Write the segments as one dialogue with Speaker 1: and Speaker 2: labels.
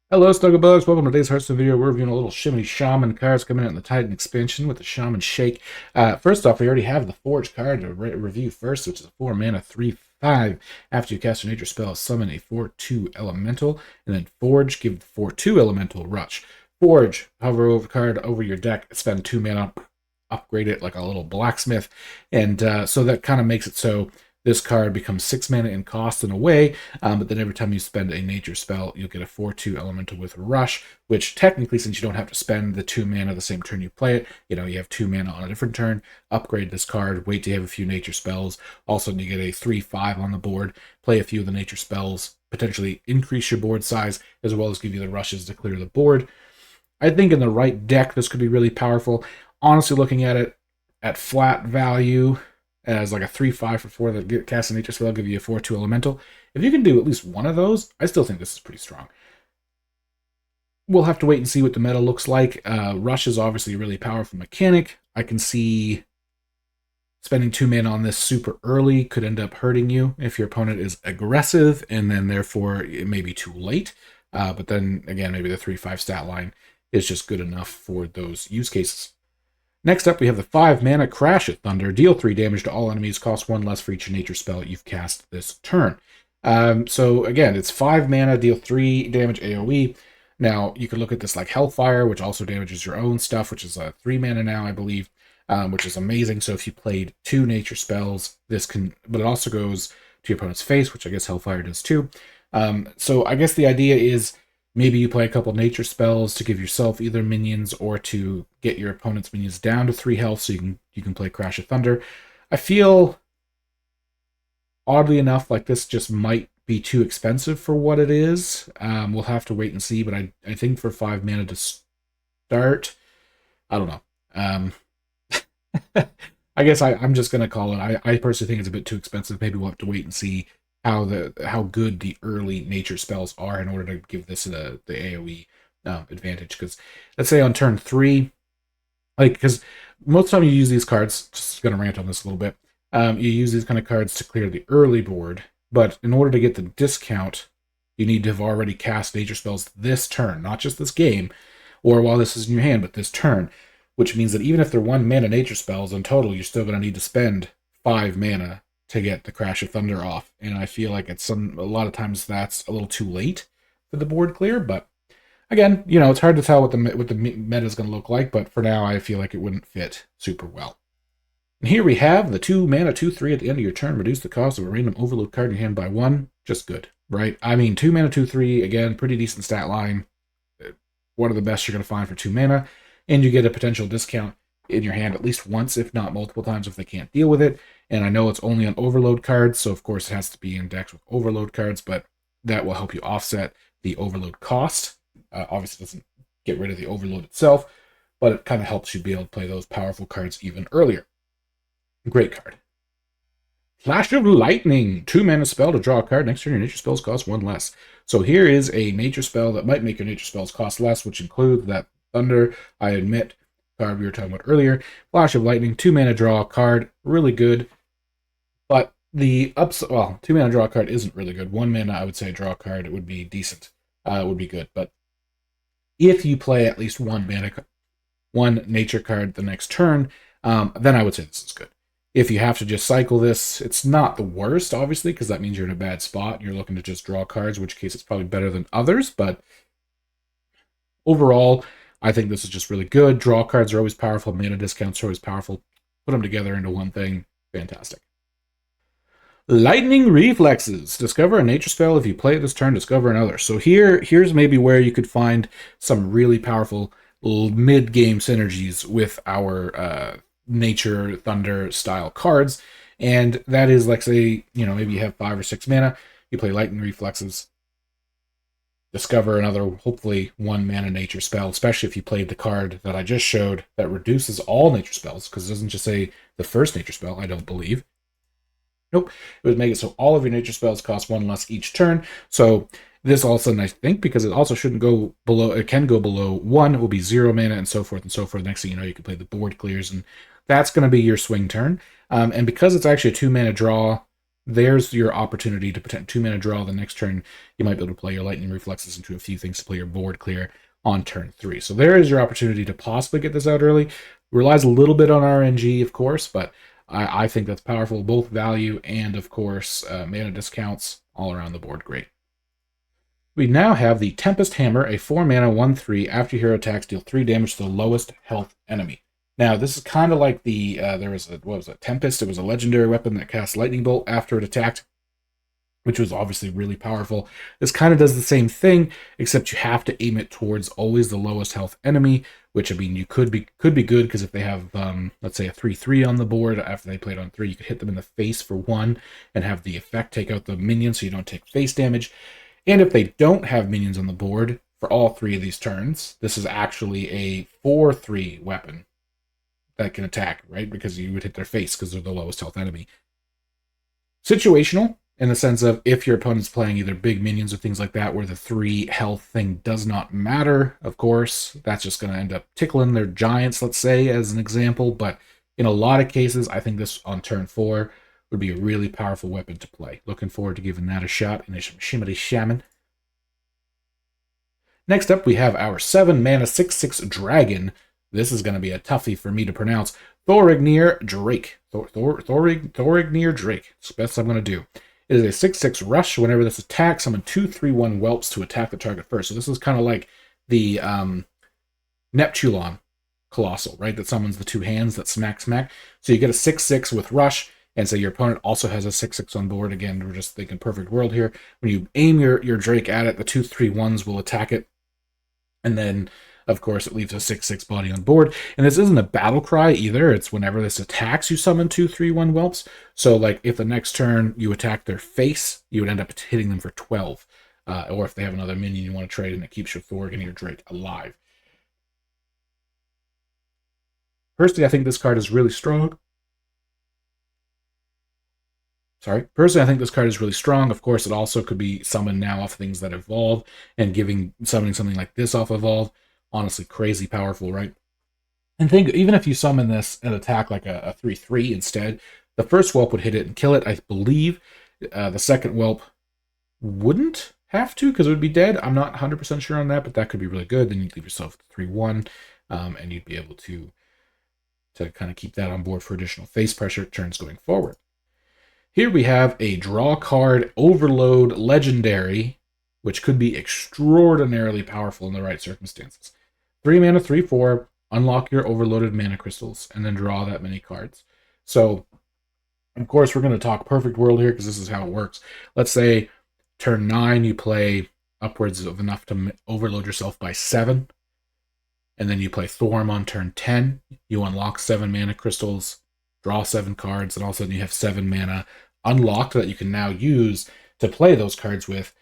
Speaker 1: Hello, Snuggabugs. Welcome to today's Hearthstone video. We're reviewing a little shimmy Shaman cards coming out in the Titan expansion with the Shaman Shake. First off, we already have the Forge card to review first, which is a 4 mana 3/5. After you cast a nature spell, summon a 4/2 elemental, and then Forge, give the 4/2 elemental Rush. Forge, hover over the card over your deck, spend 2 mana, upgrade it like a little blacksmith, and so that kind of makes it so this card becomes 6 mana in cost in a way, but then every time you spend a nature spell, you'll get a 4/2 elemental with Rush, which technically, since you don't have to spend the 2 mana the same turn you play it, you have 2 mana on a different turn, upgrade this card, wait to have a few nature spells. Also, you get a 3/5 on the board, play a few of the nature spells, potentially increase your board size, as well as give you the rushes to clear the board. I think in the right deck, this could be really powerful. Honestly, looking at it at flat value, as like a 3/5 for 4 that cast a nature spell, give you a 4/2 elemental. If you can do at least one of those, I still think this is pretty strong. We'll have to wait and see what the meta looks like. Rush is obviously a really powerful mechanic. I can see spending 2 mana on this super early could end up hurting you if your opponent is aggressive, and then therefore it may be too late. But then again, maybe the 3/5 stat line is just good enough for those use cases. Next up, we have the 5 mana Crash at Thunder. Deal 3 damage to all enemies, cost 1 less for each nature spell you've cast this turn. So again, it's 5 mana, deal 3 damage AoE. Now, you could look at this like Hellfire, which also damages your own stuff, which is 3 mana now, I believe, which is amazing. So if you played 2 nature spells, this can, but it also goes to your opponent's face, which I guess Hellfire does too. So I guess the idea is maybe you play a couple nature spells to give yourself either minions or to get your opponent's minions down to 3 health so you can play Crash of Thunder. I feel, oddly enough, like this just might be too expensive for what it is. We'll have to wait and see, but I think for 5 mana to start, I don't know. I guess I'm just going to call it. I personally think it's a bit too expensive. Maybe we'll have to wait and see how good the early nature spells are in order to give this the AoE advantage. Because let's say on turn 3, because most of the time you use these cards, just gonna rant on this a little bit, you use these kind of cards to clear the early board, but in order to get the discount, you need to have already cast nature spells this turn, not just this game, or while this is in your hand, but this turn, which means that even if they're 1 mana nature spells, in total, you're still going to need to spend 5 mana to get the Crash of Thunder off, and I feel like a lot of times that's a little too late for the board clear, but again, it's hard to tell what the meta is going to look like, but for now, I feel like it wouldn't fit super well. And here we have the 2 mana 2/3 at the end of your turn, reduce the cost of a random overload card in your hand by 1, just good, right? I mean, 2 mana 2/3, again, pretty decent stat line, one of the best you're going to find for 2 mana, and you get a potential discount in your hand at least once, if not multiple times, if they can't deal with it. And I know it's only on overload cards, so of course it has to be in decks with overload cards, but that will help you offset the overload cost. Obviously, it doesn't get rid of the overload itself, but it kind of helps you be able to play those powerful cards even earlier. Great card. Flash of Lightning, 2 mana spell to draw a card. Next turn, your nature spells cost 1 less. So here is a nature spell that might make your nature spells cost less, which includes that Thunder, I admit, card we were talking about earlier. Flash of Lightning, 2 mana draw a card, really good. But the 2 mana draw a card isn't really good. 1 mana, I would say, draw a card, it would be decent. It would be good. But if you play at least 1 nature card the next turn, then I would say this is good. If you have to just cycle this, it's not the worst, obviously, because that means you're in a bad spot. You're looking to just draw cards, in which case it's probably better than others. But overall, I think this is just really good. Draw cards are always powerful. Mana discounts are always powerful. Put them together into one thing. Fantastic. Lightning Reflexes. Discover a nature spell. If you play it this turn, discover another. So here's maybe where you could find some really powerful mid-game synergies with our nature thunder style cards. And that is, like, say, maybe you have 5 or 6 mana. You play Lightning Reflexes. Discover another, hopefully 1 mana nature spell, especially if you played the card that I just showed that reduces all nature spells, because it doesn't just say the first nature spell, I don't believe. Nope, it would make it so all of your nature spells cost 1 less each turn. So this all of a sudden, I think, because it also shouldn't go below, it can go below 1, it will be 0 mana, and so forth and so forth. Next thing you know, you can play the board clears, and that's going to be your swing turn. And because it's actually a 2 mana draw, there's your opportunity to pretend 2-mana draw. The next turn, you might be able to play your Lightning Reflexes into a few things to play your board clear on turn 3. So there is your opportunity to possibly get this out early. Relies a little bit on RNG, of course, but I think that's powerful. Both value and, of course, mana discounts all around the board. Great. We now have the Tempest Hammer, a 4-mana 1/3. After hero attacks, deal 3 damage to the lowest health enemy. Now, this is kind of like the, there was a, what was it, Tempest? It was a legendary weapon that cast Lightning Bolt after it attacked, which was obviously really powerful. This kind of does the same thing, except you have to aim it towards always the lowest health enemy, which, I mean, you could be good, because if they have, let's say, a 3/3 on the board, after they played on 3, you could hit them in the face for 1 and have the effect take out the minion so you don't take face damage. And if they don't have minions on the board for all 3 of these turns, this is actually a 4/3 weapon that can attack, right? Because you would hit their face because they're the lowest health enemy. Situational, in the sense of if your opponent's playing either big minions or things like that, where the 3 health thing does not matter, of course, that's just going to end up tickling their giants, let's say, as an example. But in a lot of cases, I think this on turn 4 would be a really powerful weapon to play. Looking forward to giving that a shot in a Shimmery Shaman. Next up, we have our 7-mana 6/6 dragon. This is going to be a toughie for me to pronounce. Thorignir Drake. Thorignir Drake. It's the best I'm going to do. It is a 6/6 rush. Whenever this attacks, summon 2/3/1 whelps to attack the target first. So this is kind of like the Neptulon Colossal, right? That summons the 2 hands that smack. So you get a 6/6 with rush, and so your opponent also has a 6/6 on board. Again, we're just thinking perfect world here. When you aim your Drake at it, the 2/3/1s will attack it. And then, of course, it leaves a 6/6 body on board. And this isn't a battle cry either. It's whenever this attacks, you summon 2/3/1 whelps. So, like, if the next turn you attack their face, you would end up hitting them for 12. Or if they have another minion you want to trade and it keeps your Thorg and your Drake alive. Personally, I think this card is really strong. Personally, I think this card is really strong. Of course, it also could be summoned now off things that evolve, and summoning something like this off evolve, honestly, crazy powerful, right? And think, even if you summon this and attack like a 3/3 instead, the first whelp would hit it and kill it, I believe. The second whelp wouldn't have to, because it would be dead. I'm not 100% sure on that, but that could be really good. Then you'd leave yourself 3/1, and you'd be able to kind of keep that on board for additional face pressure turns going forward. Here we have a draw card Overload Legendary, which could be extraordinarily powerful in the right circumstances. 3-mana 3/4, unlock your overloaded mana crystals, and then draw that many cards. So, of course, we're going to talk perfect world here because this is how it works. Let's say turn 9, you play upwards of enough to overload yourself by 7, and then you play Thorm on turn 10. You unlock 7 mana crystals, draw 7 cards, and all of a sudden you have 7 mana unlocked that you can now use to play those cards with.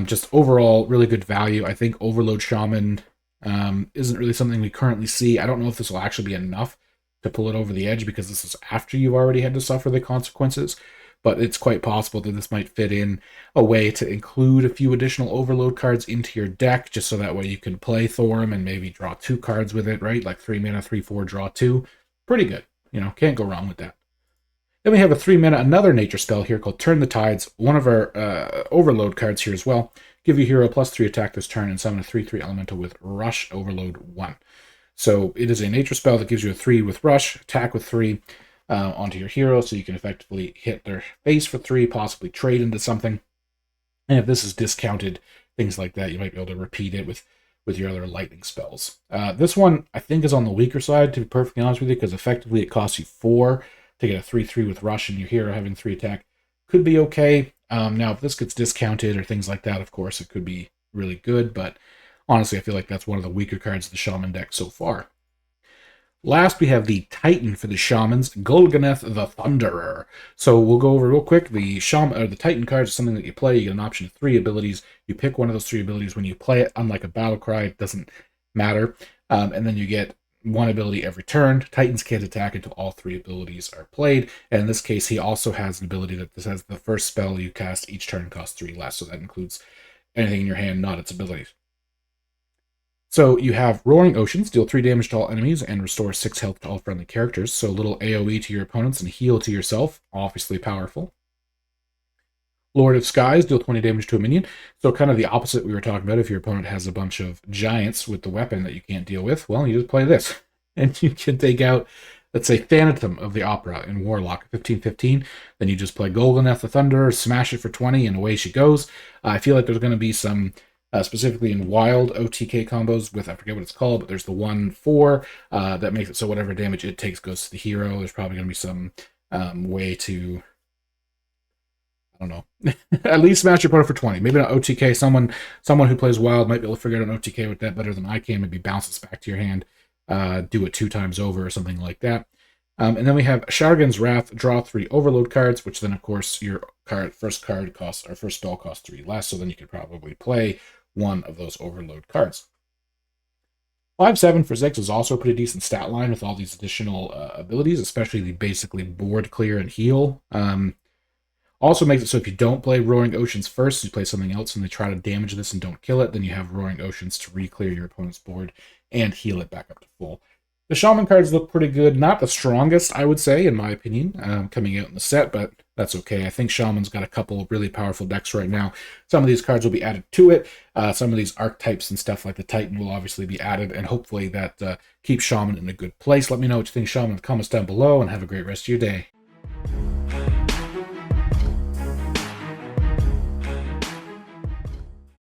Speaker 1: Just overall, really good value. I think Overload Shaman isn't really something we currently see. I don't know if this will actually be enough to pull it over the edge, because this is after you've already had to suffer the consequences. But it's quite possible that this might fit in a way to include a few additional Overload cards into your deck, just so that way you can play Thorm and maybe draw 2 cards with it, right? Like 3-mana 3/4, draw 2. Pretty good. Can't go wrong with that. Then we have a 3-mana, another nature spell here called Turn the Tides. One of our Overload cards here as well. Give your hero +3 attack this turn and summon a 3/3 elemental with Rush Overload 1. So it is a nature spell that gives you a 3 with Rush, attack with 3 onto your hero, so you can effectively hit their face for 3, possibly trade into something. And if this is discounted, things like that, you might be able to repeat it with your other lightning spells. This one, I think, is on the weaker side, to be perfectly honest with you, because effectively it costs you 4 to get a 3/3 with Rush, and your hero having 3 attack could be okay. Now, if this gets discounted or things like that, of course, it could be really good, but honestly, I feel like that's one of the weaker cards of the Shaman deck so far. Last, we have the Titan for the Shamans, Golganeth the Thunderer. So we'll go over real quick. The Titan card is something that you play. You get an option of 3 abilities. You pick one of those 3 abilities when you play it. Unlike a battle cry, it doesn't matter. And then you get 1 ability every turn. Titans can't attack until all 3 abilities are played. And in this case, he also has an ability that says the first spell you cast each turn costs 3 less. So that includes anything in your hand, not its abilities. So you have Roaring Oceans, deal 3 damage to all enemies and restore 6 health to all friendly characters. So a little AoE to your opponents and heal to yourself, obviously powerful. Lord of Skies, deal 20 damage to a minion. So kind of the opposite we were talking about. If your opponent has a bunch of giants with the weapon that you can't deal with, well, you just play this. And you can take out, let's say, Thanatom of the Opera in Warlock, 15-15. Then you just play Goldeneth the Thunder, smash it for 20, and away she goes. I feel like there's going to be some, specifically in wild OTK combos with, I forget what it's called, but there's the 1/4 that makes it so whatever damage it takes goes to the hero. There's probably going to be some way to, I don't know, at least smash your opponent for 20. Maybe not OTK. Someone who plays wild might be able to figure out an OTK with that better than I can. Maybe bounce this back to your hand, do it 2 times over or something like that. And then we have Shargan's Wrath, draw 3 overload cards, which then, of course, your first spell costs 3 less, so then you could probably play one of those overload cards. 5/7 for 6 is also a pretty decent stat line with all these additional abilities, especially the basically board clear and heal. Also makes it so if you don't play Roaring Oceans first, you play something else and they try to damage this and don't kill it, then you have Roaring Oceans to re-clear your opponent's board and heal it back up to full. The Shaman cards look pretty good. Not the strongest, I would say, in my opinion, coming out in the set, but that's okay. I think Shaman's got a couple of really powerful decks right now. Some of these cards will be added to it. Some of these archetypes and stuff like the Titan will obviously be added, and hopefully that keeps Shaman in a good place. Let me know what you think, Shaman, in the comments down below, and have a great rest of your day.